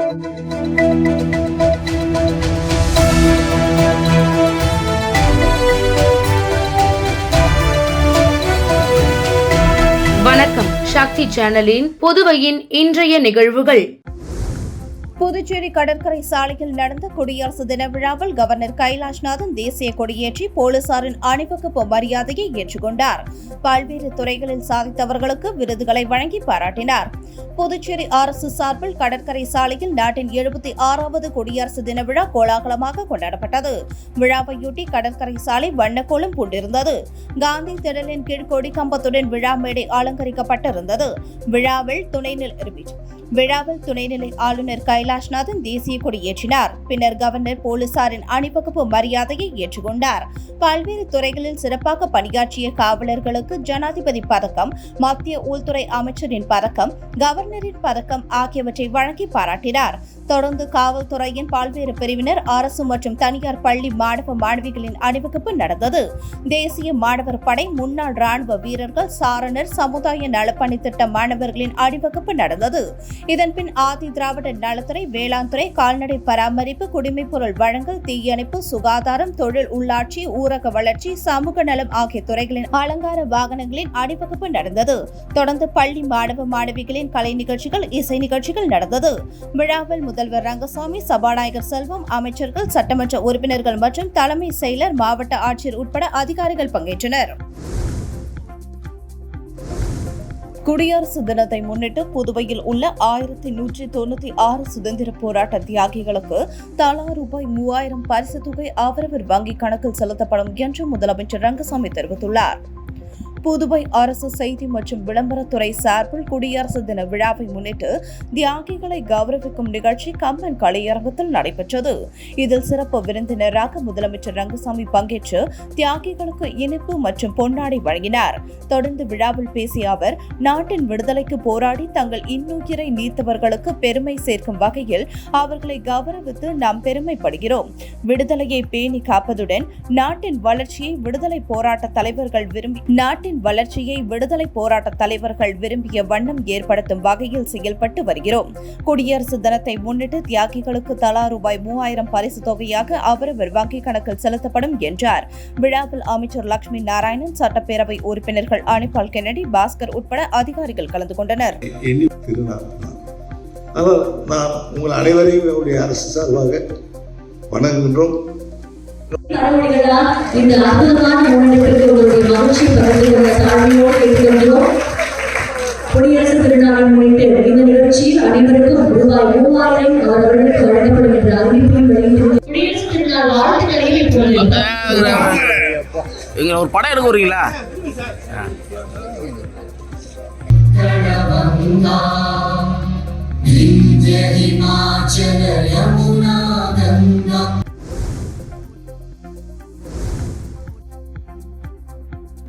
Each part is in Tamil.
வணக்கம். சக்தி சேனலின் புதுவையின் இன்றைய நிகழ்வுகள். புதுச்சேரி கடற்கரை சாலையில் நடந்த குடியரசு தின விழாவில் கவர்னர் கைலாஷ்நாதன் தேசிய கொடியேற்றி போலீசாரின் அணிவகுப்பு மரியாதையை ஏற்றுக்கொண்டார். பல்வேறு துறைகளில் சாதித்தவர்களுக்கு விருதுகளை வழங்கி பாராட்டினார். புதுச்சேரி அரசு சார்பில் கடற்கரை சாலையில் நாட்டின் 76வது குடியரசு தின விழா கோலாகலமாக கொண்டாடப்பட்டது. விழாவையொட்டி கடற்கரை சாலை வண்ணக்கோலம் பூண்டிருந்தது. காந்தி திடலின் கீழ் கொடி கம்பத்துடன் விழா மேடை அலங்கரிக்கப்பட்டிருந்தது. விழாவில் துணைநிலை ஆளுநர் கைலாஷ்நாதன் தேசிய கொடியேற்றினார். பின்னர் கவர்னர் போலீசாரின் அணிவகுப்பு மரியாதையை ஏற்றுக்கொண்டார். பல்வேறு துறைகளில் சிறப்பாக பணியாற்றிய காவலர்களுக்கு ஜனாதிபதி பதக்கம், மத்திய உள்துறை அமைச்சரின் பதக்கம், கவர்னரின் பதக்கம் ஆகியவற்றை வழங்கி பாராட்டினார். தொடர்ந்து காவல்துறையின் பல்வேறு பிரிவினர், அரசு மற்றும் தனியார் பள்ளி மாணவ மாணவிகளின் அணிவகுப்பு நடந்தது. தேசிய மாணவர் படை, முன்னாள் ராணுவ வீரர்கள், சாரணர், சமுதாய நலப்பணி திட்ட மாணவர்களின் அணிவகுப்பு நடந்தது. இதன்பின் ஆதி திராவிட நலத்துறை, வேளாண் துறை, கால்நடை பராமரிப்பு, குடிமைப் பொருள் வழங்கல், தீயணைப்பு, சுகாதாரம், தொழில், உள்ளாட்சி, ஊரக வளர்ச்சி, சமூக நலம் ஆகிய துறைகளின் அலங்கார வாகனங்களின் அணிவகுப்பு நடந்தது. தொடர்ந்து பள்ளி மாணவ மாணவிகளின் கலை நிகழ்ச்சிகள், இசை நிகழ்ச்சிகள் நடந்தது. விழாவில் முதல்வர் ரங்கசாமி, சபாநாயகர் செல்வம், அமைச்சர்கள், சட்டமன்ற உறுப்பினர்கள் மற்றும் தலைமை செயலர், மாவட்ட ஆட்சியர் உட்பட அதிகாரிகள் பங்கேற்றனர். குடியரசு தினத்தை முன்னிட்டு புதுவையில் உள்ள 1196 சுதந்திர போராட்ட தியாகிகளுக்கு தலா ரூபாய் 3000 பரிசு தொகை அவரவர் வங்கிக் கணக்கில் செலுத்தப்படும் என்று முதலமைச்சர் ரங்கசாமி தெரிவித்துள்ளார். புதுவை அரசு செய்தி மற்றும் விளம்பரத்துறை சார்பில் குடியரசு தின விழாவை முன்னிட்டு தியாகிகளை கௌரவிக்கும் நிகழ்ச்சி கம்பன் கலையரங்கத்தில் நடைபெற்றது. இதில் சிறப்பு விருந்தினராக முதலமைச்சர் ரங்கசாமி பங்கேற்று தியாகிகளுக்கு இனிப்பு மற்றும் பொன்னாடை வழங்கினார். தொடர்ந்து விழாவில் பேசிய அவர், நாட்டின் விடுதலைக்கு போராடி தங்கள் இன்னுயிரை நீத்தவர்களுக்கு பெருமை சேர்க்கும் வகையில் அவர்களை கௌரவித்து நாம் பெருமைப்படுகிறோம். விடுதலையை பேணி காப்பதுடன் நாட்டின் வளர்ச்சியை விடுதலை போராட்ட தலைவர்கள் விரும்பிய வண்ணம் ஏற்படுத்தும் வகையில் செயல்பட்டு வருகிறோம். குடியரசு தினத்தை முன்னிட்டு தியாகிகளுக்கு தலா ரூபாய் 3000 பரிசு தொகையாக அவரவர் வங்கிக் கணக்கில் செலுத்தப்படும் என்றார். விழாவில் அமைச்சர் லட்சுமி நாராயணன், சட்டப்பேரவை உறுப்பினர்கள் அனிபால் கென்னடி, பாஸ்கர் உட்பட அதிகாரிகள் கலந்து கொண்டனர். உங்கள் அனைவரையும் அரசு சார்பாக வணங்குகின்றோம். இந்த அற்புதமான முன்னெடுப்பிற்கு உங்களுடைய மகிழ்ச்சி பகிர்ந்து தாழ்மையோடு இருக்கின்றோம். குடியரசு திருநாளை முன்னிட்டு இந்த நிகழ்ச்சியில் அனைவருக்கும் ரூபாய் 3000 அவர்களுக்கு வழங்கப்படும் என்ற அறிவிப்பையும் வெளியிட்டுள்ளது. குடியரசு திருநாள் வாழ்த்துக்களையும் ஒரு படம் எடுக்க வரீங்களா?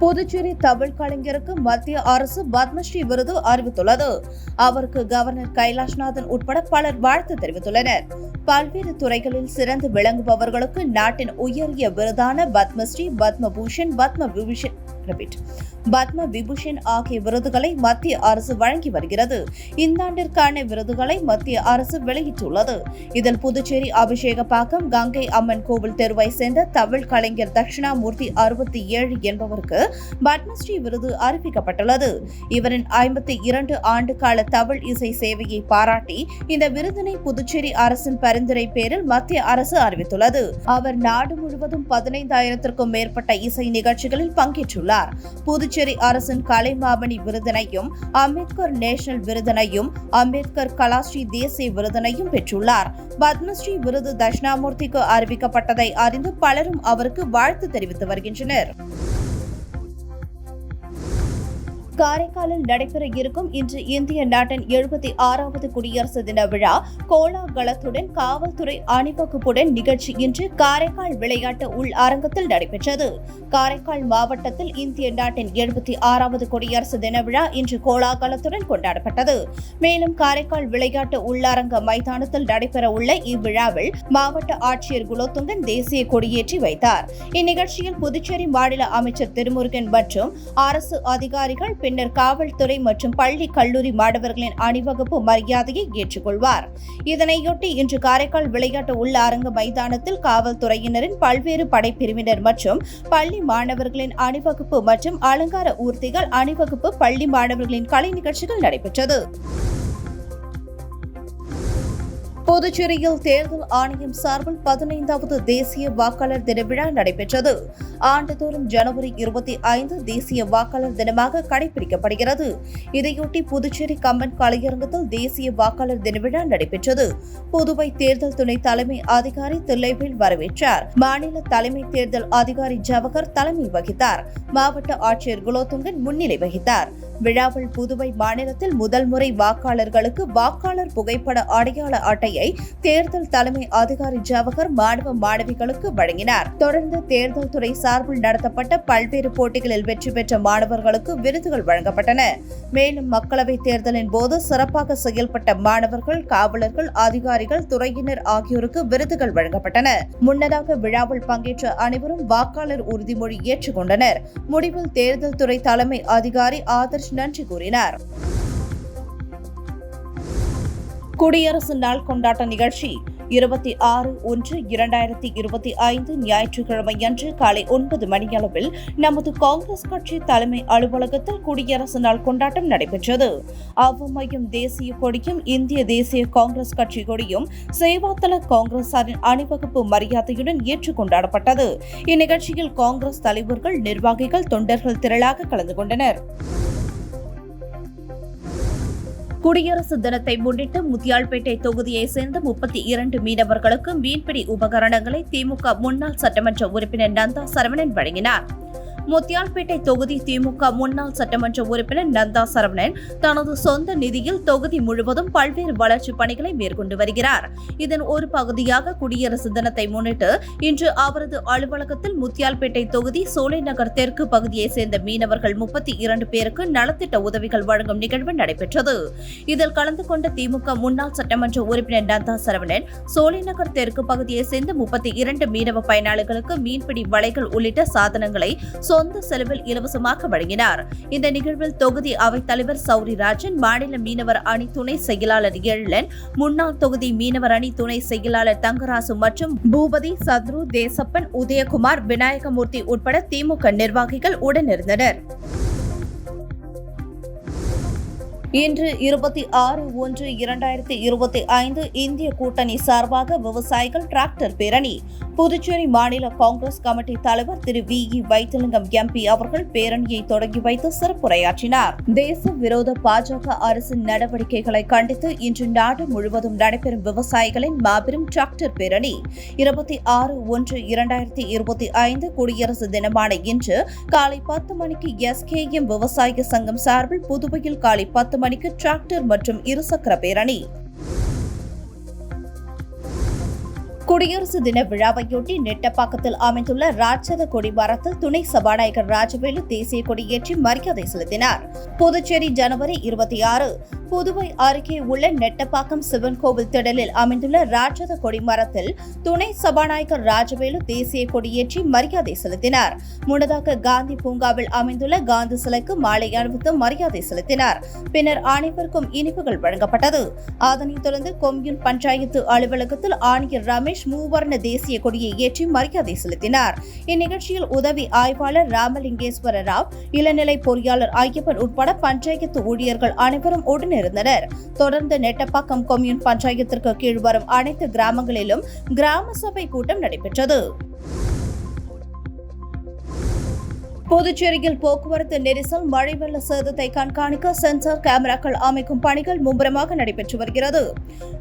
புதுச்சேரி தமிழ் கலைஞருக்கு மத்திய அரசு பத்மஸ்ரீ விருது அறிவித்துள்ளது. அவருக்கு கவர்னர் கைலாஷ்நாதன் உட்பட பலர் வாழ்த்து தெரிவித்துள்ளனர். பல்வேறு துறைகளில் சிறந்து விளங்குபவர்களுக்கு நாட்டின் உயரிய விருதான பத்மஸ்ரீ, பத்ம விபூஷன் ஆகிய விருதுகளை மத்திய அரசு வழங்கி வருகிறது. இந்த ஆண்டிற்கான விருதுகளை மத்திய அரசு வெளியிட்டுள்ளது. இதில் புதுச்சேரி அபிஷேகப்பாக்கம் கங்கை அம்மன் கோவில் தெருவை சேர்ந்த தமிழ் கலைஞர் தட்சிணாமூர்த்தி 67 என்பவருக்கு பத்மஸ்ரீ விருது அறிவிக்கப்பட்டுள்ளது. இவரின் 52 ஆண்டு கால தமிழ் இசை சேவையை பாராட்டி இந்த விருதினை புதுச்சேரி அரசின் பரிந்துரை பேரில் மத்திய அரசு அறிவித்துள்ளது. அவர் நாடு முழுவதும் 15,000க்கும் மேற்பட்ட இசை நிகழ்ச்சிகளில் பங்கேற்றுள்ளார். புதுச்சேரி அரசின் கலைமாமணி விருதினையும், அம்பேத்கர் நேஷனல் விருதினையும், அம்பேத்கர் கலாஸ்ரீ தேசிய விருதினையும் பெற்றுள்ளார். பத்மஸ்ரீ விருது தட்சிணாமூர்த்திக்கு அறிவிக்கப்பட்டதை அறிந்து பலரும் அவருக்கு வாழ்த்து தெரிவித்து வருகின்றனர். காரைக்காலில் நடைபெற இருக்கும் இன்று இந்திய நாட்டின் 76வது குடியரசு தின விழா கோலாகலத்துடன் காவல்துறை அணிவகுப்புடன் நிகழ்ச்சி இன்று காரைக்கால் விளையாட்டு உள் அரங்கத்தில் நடைபெற்றது. காரைக்கால் மாவட்டத்தில் இந்திய நாட்டின் 76வது குடியரசு தின விழா இன்று கோலாகலத்துடன் கொண்டாடப்பட்டது. மேலும் காரைக்கால் விளையாட்டு உள்ளரங்க மைதானத்தில் நடைபெற உள்ள இவ்விழாவில் மாவட்ட ஆட்சியர் குலோத்துங்கன் தேசிய கொடியேற்றி வைத்தார். இந்நிகழ்ச்சியில் புதுச்சேரி மாநில அமைச்சர் திருமுருகன் மற்றும் அரசு அதிகாரிகள், பின்னர் காவல்துறை மற்றும் பள்ளி கல்லூரி மாணவர்களின் அணிவகுப்பு மரியாதையை ஏற்றுக்கொள்வார். இதனையொட்டி இன்று காரைக்கால் விளையாட்டு உள்ள அரங்க மைதானத்தில் காவல்துறையினரின் பல்வேறு படைப்பிரிவினர் மற்றும் பள்ளி மாணவர்களின் அணிவகுப்பு மற்றும் அலங்கார ஊர்திகள் அணிவகுப்பு பள்ளி மாணவர்களின் கலை நிகழ்ச்சிகள் நடைபெற்றது. புதுச்சேரியில் தேர்தல் ஆணையம் சார்பில் 15வது தேசிய வாக்காளர் தின விழா நடைபெற்றது. ஆண்டுதோறும் ஜனவரி 25 தேசிய வாக்காளர் தினமாக கடைபிடிக்கப்படுகிறது. இதையொட்டி புதுச்சேரி கம்பன் கலையரங்கத்தில் தேசிய வாக்காளர் தின விழா நடைபெற்றது. புதுவை தேர்தல் துணை தலைமை அதிகாரி தில்லைவேல் வரவேற்றார். மாநில தலைமை தேர்தல் அதிகாரி ஜவஹர் தலைமை வகித்தார். மாவட்ட ஆட்சியர் குலோத்துங்கன் முன்னிலை வகித்தார். விழாவில் புதுவை மாநிலத்தில் முதல் முறை வாக்காளர்களுக்கு வாக்காளர் புகைப்பட அடையாள அட்டையை தேர்தல் தலைமை அதிகாரி ஜவஹர் மாணவ மாணவிகளுக்கு வழங்கினார். தொடர்ந்து தேர்தல் துறை சார்பில் நடத்தப்பட்ட பல்வேறு போட்டிகளில் வெற்றி பெற்ற மாணவர்களுக்கு விருதுகள் வழங்கப்பட்டன. மேலும் மக்களவைத் தேர்தலின் போது சிறப்பாக செயல்பட்ட மாணவர்கள், காவலர்கள், அதிகாரிகள், துறையினர் ஆகியோருக்கு விருதுகள் வழங்கப்பட்டன. முன்னதாக விழாவில் பங்கேற்ற அனைவரும் வாக்காளர் உறுதிமொழி ஏற்றுக்கொண்டனர். முடிவில் தேர்தல் துறை தலைமை அதிகாரி ஆதர்ஷ் நன்றி கூறினார். குடியரசு நாள் கொண்டாட்ட நிகழ்ச்சி 26/1/2025 ஞாயிற்றுக்கிழமையன்று காலை 9 மணியளவில் நமது காங்கிரஸ் கட்சி தலைமை அலுவலகத்தில் குடியரசு நாள் கொண்டாட்டம் நடைபெற்றது. அவ்வையும் தேசிய கொடியும் இந்திய தேசிய காங்கிரஸ் கட்சி கொடியும் சேவாதள காங்கிரசாரின் அணிவகுப்பு மரியாதையுடன் ஏற்றுக் கொண்டாடப்பட்டது. இந்நிகழ்ச்சியில் காங்கிரஸ் தலைவர்கள், நிர்வாகிகள், தொண்டர்கள் திரளாக கலந்து கொண்டனர். குடியரசு தினத்தை முன்னிட்டு முத்தியால்பேட்டை தொகுதியைச் சேர்ந்த 32 மீனவர்களுக்கு மீன்பிடி உபகரணங்களை திமுக முன்னாள் சட்டமன்ற உறுப்பினர் நந்தா சரவணன் வழங்கினார். முத்தியால்பேட்டை தொகுதி திமுக முன்னாள் சட்டமன்ற உறுப்பினர் நந்தா சரவணன் தனது சொந்த நிதியில் தொகுதி முழுவதும் பல்வேறு வளர்ச்சிப் பணிகளை மேற்கொண்டு வருகிறார். இதன் ஒரு பகுதியாக குடியரசு தினத்தை முன்னிட்டு இன்று அவரது அலுவலகத்தில் முத்தியால்பேட்டை தொகுதி சோலை நகர் தெற்கு பகுதியைச் சேர்ந்த மீனவர்கள் 32 பேருக்கு நலத்திட்ட உதவிகள் வழங்கும் நிகழ்வு நடைபெற்றது. இதில் கலந்து கொண்ட திமுக முன்னாள் சட்டமன்ற உறுப்பினர் நந்தா சரவணன் சோலை நகர் தெற்கு பகுதியைச் சேர்ந்த 32 மீனவ பயனாளிகளுக்கு மீன்பிடி வலைகள் உள்ளிட்ட சாதனங்களை சொந்த செலவில் இலவசமாக வழங்கினார். இந்த நிகழ்வில் தொகுதி அவைத் தலைவர் சௌரிராஜன், மாநில மீனவர் அணி துணை செயலாளர் எழிலன், முன்னாள் தொகுதி மீனவர் அணி துணை செயலாளர் தங்கராசு மற்றும் பூபதி, சத்ரு, தேசப்பன், உதயகுமார், விநாயகமூர்த்தி உட்பட திமுக நிர்வாகிகள் உடனிருந்தனர். இன்று 26/1/2025 இந்திய கூட்டணி சார்பாக விவசாயிகள் டிராக்டர் பேரணி. புதுச்சேரி மாநில காங்கிரஸ் கமிட்டி தலைவர் திரு V.E. வைத்திலிங்கம் MP அவர்கள் பேரணியை தொடங்கி வைத்து சிறப்புரையாற்றினார். தேச விரோத பாஜக அரசின் நடவடிக்கைகளை கண்டித்து இன்று நாடு முழுவதும் நடைபெறும் விவசாயிகளின் மாபெரும் டிராக்டர் பேரணி 26/1/2025 குடியரசு தினமான இன்று காலை 10 மணிக்கு SKM விவசாய சங்கம் சார்பில் புதுவையில் காலை 10 மணிக்கு டிராக்டர் மற்றும் இருசக்கர பேரணி. குடியரசு தின விழாவையொட்டி நெட்டப்பாக்கத்தில் அமைந்துள்ள ராட்சத கொடி மரத்தில் துணை சபாநாயகர் ராஜவேலு தேசிய கொடியேற்றி மரியாதை செலுத்தினார். புதுச்சேரி ஜனவரி 26 புதுவை அருகே உள்ள நெட்டப்பாக்கம் சிவன் கோவில் திடலில் அமைந்துள்ள ராட்சத கொடி மரத்தில் துணை சபாநாயகர் ராஜவேலு தேசிய கொடியேற்றி மரியாதை செலுத்தினார். முன்னதாக காந்தி பூங்காவில் அமைந்துள்ள காந்தி சிலைக்கு மாலை அணிவித்து மரியாதை செலுத்தினார். பின்னர் அனைவருக்கும் இனிப்புகள் வழங்கப்பட்டது. அதனைத் தொடர்ந்து கொம்யூன் பஞ்சாயத்து அலுவலகத்தில் ஆணையர் ரமேஷ் மூவர்ண தேசிய கொடியை ஏற்றி மரியாதை செலுத்தினார். இந்நிகழ்ச்சியில் உதவி ஆய்வாளர் ராமலிங்கேஸ்வர ராவ், இளநிலை பொறியாளர் ஐயப்பன் உட்பட பஞ்சாயத்து ஊழியர்கள் அனைவரும் உடனிருந்தனர். தொடர்ந்து நெட்டப்பாக்கம் கொம்யூன் பஞ்சாயத்திற்கு கீழ் வரும் அனைத்து கிராமங்களிலும் கிராம சபை கூட்டம் நடைபெற்றது. புதுச்சேரியில் போக்குவரத்து நெரிசல், மழை வெள்ள சேதத்தை கண்காணிக்க சென்சார் கேமராக்கள் அமைக்கும் பணிகள் மும்முரமாக நடைபெற்று வருகிறது.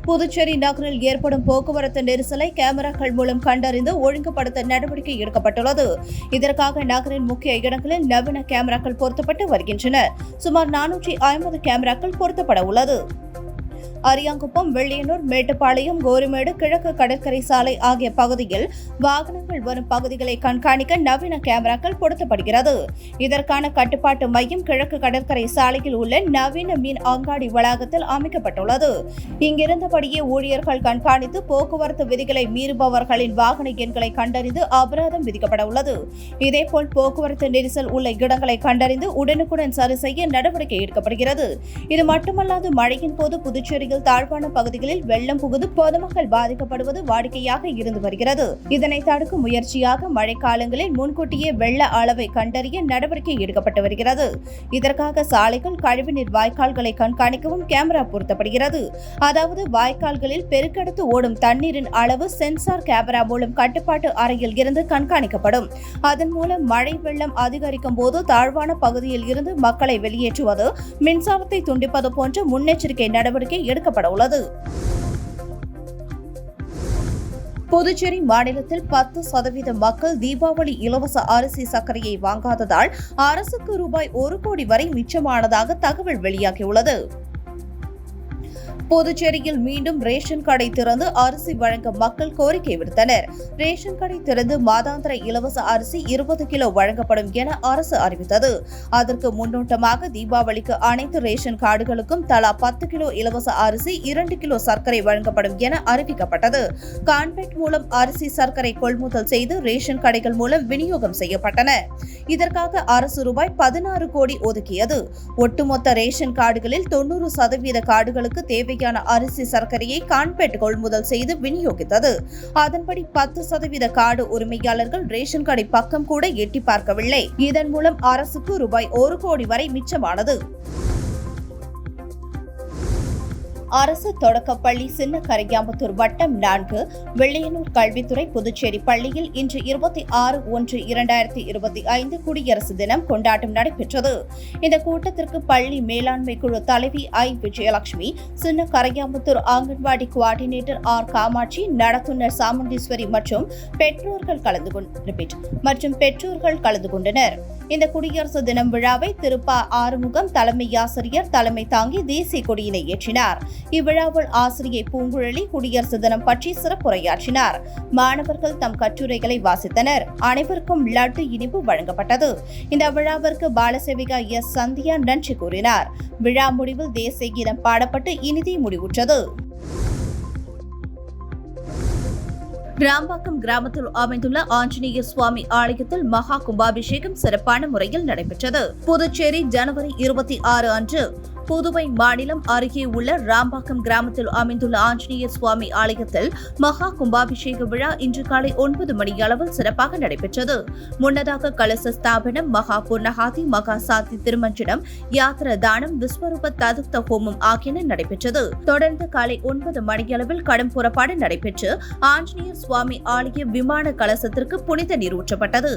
புதுச்சேரி நகரில் ஏற்படும் போக்குவரத்து நெரிசலை கேமராக்கள் மூலம் கண்டறிந்து ஒழுங்குபடுத்த நடவடிக்கை எடுக்கப்பட்டுள்ளது. இதற்காக நகரின் முக்கிய இடங்களில் நவீன கேமராக்கள் பொருத்தப்பட்டு வருகின்றன. சுமார் 450 கேமராக்கள் பொருத்தப்பட உள்ளது. அரியாங்குப்பம், வெள்ளியனூர், மேட்டுப்பாளையம், கோரிமேடு, கிழக்கு கடற்கரை சாலை ஆகிய பகுதியில் வாகனங்கள் வரும் பகுதிகளை கண்காணிக்க நவீன கேமராக்கள் பொருத்தப்படுகிறது. இதற்கான கட்டுப்பாட்டு மையம் கிழக்கு கடற்கரை சாலையில் உள்ள நவீன மீன் அங்காடி வளாகத்தில் அமைக்கப்பட்டுள்ளது. இங்கிருந்தபடியே ஊழியர்கள் கண்காணித்து போக்குவரத்து விதிகளை மீறுபவர்களின் வாகன எண்களை கண்டறிந்து அபராதம் விதிக்கப்பட உள்ளது. இதேபோல் போக்குவரத்து நெரிசல் உள்ள இடங்களை கண்டறிந்து உடனுக்குடன் சரி செய்ய நடவடிக்கை எடுக்கப்படுகிறது. இது மட்டுமல்லாது மழையின் போது புதுச்சேரியில் தாழ்வான பகுதிகளில் வெள்ளம் புகுந்து பொதுமக்கள் பாதிக்கப்படுவது வாடிக்கையாக இருந்து வருகிறது. இதனை தடுக்கும் முயற்சியாக மழைக்காலங்களில் முன்கூட்டியே வெள்ள அளவை கண்டறிய நடவடிக்கை எடுக்கப்பட்டு வருகிறது. இதற்காக சாலைகள், கழிவுநீர் வாய்க்கால்களை கண்காணிக்கவும் கேமரா பொருத்தப்படுகிறது. அதாவது வாய்க்கால்களில் பெருக்கெடுத்து ஓடும் தண்ணீரின் அளவு சென்சார் கேமரா மூலம் கட்டுப்பாட்டு அறையில் இருந்து கண்காணிக்கப்படும். அதன் மூலம் மழை வெள்ளம் அதிகரிக்கும் போது தாழ்வான பகுதியில் இருந்து மக்களை வெளியேற்றுவது, மின்சாரத்தை துண்டிப்பது போன்ற முன்னெச்சரிக்கை நடவடிக்கை எடுக்கப்பட உள்ளது. புதுச்சேரி மாநிலத்தில் 10% மக்கள் தீபாவளி இலவச அரிசி, சர்க்கரையை வாங்காததால் அரசுக்கு ரூபாய் 1 கோடி வரை மிச்சமானதாக தகவல் வெளியாகியுள்ளது. புதுச்சேரியில் மீண்டும் ரேஷன் கடை திறந்து அரிசி வழங்க மக்கள் கோரிக்கை விடுத்தனர். ரேஷன் கடை திறந்து மாதாந்திர இலவச அரிசி 20 கிலோ வழங்கப்படும் என அரசு அறிவித்தது. அதற்கு முன்னோட்டமாக தீபாவளிக்கு அனைத்து ரேஷன் கார்டுகளுக்கும் தலா 10 கிலோ இலவச அரிசி, 2 கிலோ சர்க்கரை வழங்கப்படும் என அறிவிக்கப்பட்டது. கான்வென்ட் மூலம் அரிசி, சர்க்கரை கொள்முதல் செய்து ரேஷன் கடைகள் மூலம் விநியோகம் செய்யப்பட்டன. இதற்காக அரசு ரூபாய் 16 கோடி ஒதுக்கியது. ஒட்டுமொத்த ரேஷன் கார்டுகளில் 90% கார்டுகளுக்கு தேவை அரிசி, சர்க்கரையை கான்பெட் கொள்முதல் செய்து விநியோகித்தது. அதன்படி 10% கார்டு உரிமையாளர்கள் ரேஷன் கடை பக்கம் கூட எட்டி பார்க்கவில்லை. இதன் மூலம் அரசுக்கு ரூபாய் 1 கோடி வரை மிச்சமானது. அரசு தொடக்கப்பள்ளி சின்ன கரையாம்புத்தூர் வட்டம் 4 வெள்ளியனூர் கல்வித்துறை புதுச்சேரி பள்ளியில் இன்று 26/1/2025 குடியரசு தினம் கொண்டாட்டம் நடைபெற்றது. இந்த கூட்டத்திற்கு பள்ளி மேலாண்மை குழு தலைவி ஐ. விஜயலட்சுமி, சின்ன கரையாம்புத்தூர் ஆங்கன்வாடி கோஆர்டினேட்டர் ஆர். காமாட்சி, நடத்துனர் சாமுண்டீஸ்வரி மற்றும் பெற்றோர்கள் கலந்து கொண்டனர். இந்த குடியரசு தினம் விழாவை திருப்பா ஆறுமுகம் தலைமை ஆசிரியர் தலைமை தாங்கி தேசிய கொடியினை ஏற்றினார். இவ்விழாவில் ஆசிரியை பூங்குழலி குடியரசு தினம் பற்றி சிறப்புரையாற்றினார். மாணவர்கள் தம் கட்டுரைகளை வாசித்தனர். அனைவருக்கும் லட்டு இனிப்பு வழங்கப்பட்டது. இந்த விழாவிற்கு பாலசேவிகா எஸ். சந்தியா நன்றி கூறினார். விழா முடிவில் தேசிய கீதம் பாடப்பட்டு இனிதே முடிவுற்றது. ராம்பாக்கம் கிராமத்தில் அமைந்துள்ள ஆஞ்சநேய சுவாமி ஆலயத்தில் மகா கும்பாபிஷேகம் சிறப்பான முறையில் நடைபெற்றது. புதுச்சேரி ஜனவரி 26 அன்று புதுவை மாநிலம் அருகே உள்ள ராம்பாக்கம் கிராமத்தில் அமைந்துள்ள ஆஞ்சநேய சுவாமி ஆலயத்தில் மகா கும்பாபிஷேக விழா இன்று காலை 9 மணியளவில் சிறப்பாக நடைபெற்றது. முன்னதாக கலச ஸ்தாபனம், மகா பூர்ணஹாதி, மகா சாந்தி திருமஞ்சனம், யாத்திர தானம், விஸ்வரூப ததுக்த ஹோமம் ஆகியன நடைபெற்றது. தொடர்ந்து காலை 9 மணியளவில் கடம் புறப்பாடு நடைபெற்று ஆஞ்சநேயர் சுவாமி ஆலய விமான கலசத்திற்கு புனித நீர் ஊற்றப்பட்டது.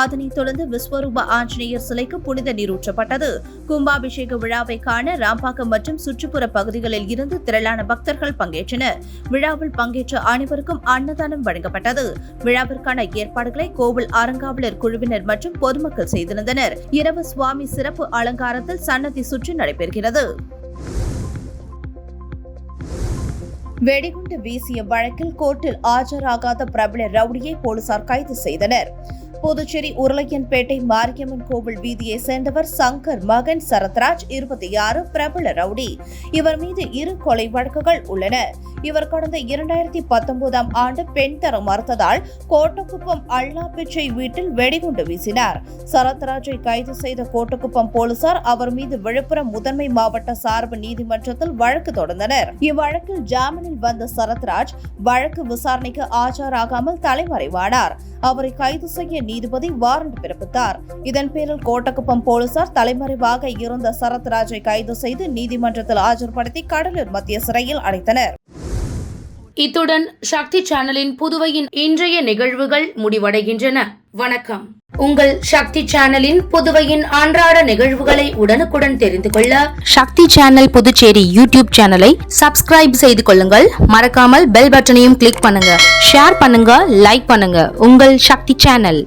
அதனைத் தொடர்ந்து விஸ்வரூப ஆஞ்சநேயர் சிலைக்கு புனித நீர் ஊற்றப்பட்டது. கும்பாபிஷேக விழாவை காண ராம்பாக்கம் மற்றும் சுற்றுப்புற பகுதிகளில் இருந்து திரளான பக்தர்கள் பங்கேற்றனர். விழாவில் பங்கேற்ற அனைவருக்கும் அன்னதானம் வழங்கப்பட்டது. விழாவிற்கான ஏற்பாடுகளை கோவில் அறங்காவலர் குழுவினர் மற்றும் பொதுமக்கள் செய்திருந்தனர். இரவு சுவாமி சிறப்பு அலங்காரத்தில் சன்னதி சுற்றி நடைபெறுகிறது. வெடிகுண்டு வீசிய வழக்கில் கோர்ட்டில் ஆஜராகாத பிரபல ரவுடியை போலீசார் கைது செய்தனர். புதுச்சேரி உருளையன்பேட்டை மாரியம்மன் கோவில் வீதியை சேர்ந்தவர் சங்கர் மகன் சரத்ராஜ் 26 பிரபல ரவுடி. இவர் மீது 2 கொலை வழக்குகள் உள்ளன. இவர் கடந்த 2019ஆம் ஆண்டு பெண் தர மறுத்ததால் கோட்டக்குப்பம் அல்லாப்பிச்சை வீட்டில் வெடிகுண்டு வீசினார். சரத்ராஜை கைது செய்த கோட்டக்குப்பம் போலீசார் அவர் மீது விழுப்புரம் முதன்மை மாவட்ட சார்பு நீதிமன்றத்தில் வழக்கு தொடர்ந்தனர். இவ்வழக்கில் ஜாமீனில் வந்த சரத்ராஜ் வழக்கு விசாரணைக்கு ஆஜராகாமல் தலைமறைவானார். அவரை கைது செய்ய நீதிபதி வாரண்ட் பிறப்பித்தார். இதன் பேரில் கோட்டக்குப்பம் போலீசார் தலைமறைவாக இருந்த சரத்ராஜை கைது செய்து நீதிமன்றத்தில் ஆஜர்படுத்தி கடலூர் மத்திய சிறையில் அடைத்தனர். இத்துடன் சக்தி சேனலின் புதுவையின் இன்றைய நிகழ்வுகள் முடிவடைகின்றன. வணக்கம். உங்கள் சக்தி சேனலின் புதுவையின் அன்றாட நிகழ்வுகளை உடனுக்குடன் தெரிந்து கொள்ள சக்தி சேனல் புதுச்சேரி யூடியூப் சேனலை சப்ஸ்கிரைப் செய்து கொள்ளுங்கள். மறக்காமல் பெல் பட்டனையும் கிளிக் பண்ணுங்க. ஷேர் பண்ணுங்க, லைக் பண்ணுங்க. உங்கள் சக்தி சேனல்.